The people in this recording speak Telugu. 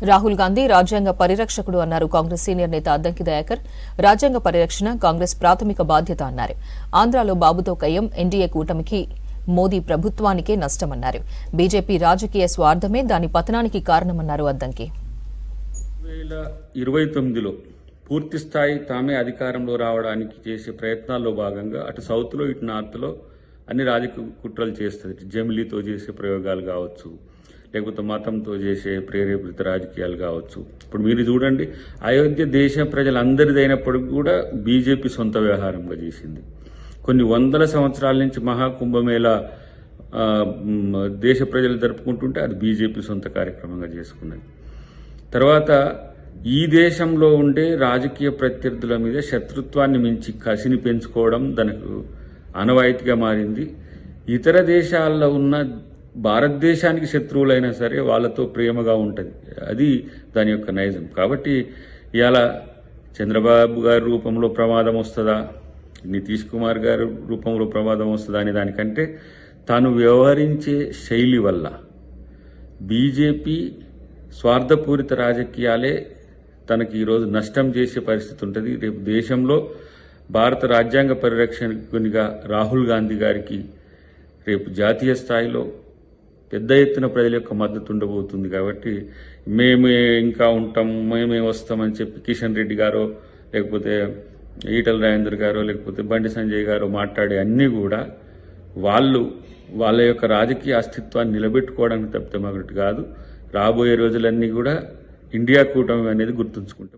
రాహుల్ గాంధీ రాజ్యాంగ పరిరక్షకుడు అన్నారు కాంగ్రెస్ సీనియర్ నేత అద్దంకి దయాకర్. రాజ్యాంగ పరిరక్షణ కాంగ్రెస్ ప్రాథమిక బాధ్యత అన్నారు. ఆంధ్రాలో బాబుతో కయ్యం ఎన్డీఏ కూటమికి మోదీ ప్రభుత్వానికే నష్టమన్నారు. బీజేపీ రాజకీయ స్వార్థమే దాని పతనానికి కారణమన్నారు అద్దంకి. 2029లో పూర్తి స్థాయి తామే అధికారంలో రావడానికి చేసే ప్రయత్నాల్లో భాగంగా అటు సౌత్లో ఇటు నార్త్లో అన్ని రాజకీయ కుట్రలు చేస్తుంది. జమిలీతో చేసే ప్రయోగాలు కావచ్చు, లేకపోతే మతంతో చేసే ప్రేరేపిత రాజకీయాలు కావచ్చు. ఇప్పుడు మీరు చూడండి, అయోధ్య దేశ ప్రజలందరిదైనప్పటికీ కూడా బీజేపీ సొంత వ్యవహారంగా చేసింది. కొన్ని వందల సంవత్సరాల నుంచి మహాకుంభమేళ దేశ ప్రజలు జరుపుకుంటుంటే అది బీజేపీ సొంత కార్యక్రమంగా చేసుకున్నది. తర్వాత ఈ దేశంలో ఉండే రాజకీయ ప్రత్యర్థుల మీద శత్రుత్వాన్ని మించి కసిని పెంచుకోవడం దానికి ఆనవాయితీగా మారింది. ఇతర దేశాల్లో ఉన్న భారతదేశానికి శత్రువులైనా సరే వాళ్ళతో ప్రేమగా ఉంటుంది. అది దాని యొక్క నైజం. కాబట్టి ఇవాళ చంద్రబాబు గారి రూపంలో ప్రమాదం వస్తుందా, నితీష్ కుమార్ గారి రూపంలో ప్రమాదం వస్తుందా అనే దానికంటే తాను వ్యవహరించే శైలి వల్ల బీజేపీ స్వార్థపూరిత రాజకీయాలే తనకి ఈరోజు నష్టం చేసే పరిస్థితి ఉంటుంది. రేపు దేశంలో భారత రాజ్యాంగ పరిరక్షకునిగా రాహుల్ గాంధీ గారికి రేపు జాతీయ స్థాయిలో పెద్ద ఎత్తున ప్రజల యొక్క మద్దతు ఉండబోతుంది. కాబట్టి మేమే ఇంకా ఉంటాం, మేమే వస్తామని చెప్పి కిషన్ రెడ్డి గారో లేకపోతే ఈటల రాజేందర్ గారో లేకపోతే బండి సంజయ్ గారో మాట్లాడే అన్నీ కూడా వాళ్ళ యొక్క రాజకీయ అస్తిత్వాన్ని నిలబెట్టుకోవడానికి తప్పితే మరొకటి కాదు. రాబోయే రోజులన్నీ కూడా ఇండియా కూటమి అనేది గుర్తుంచుకుంటాం.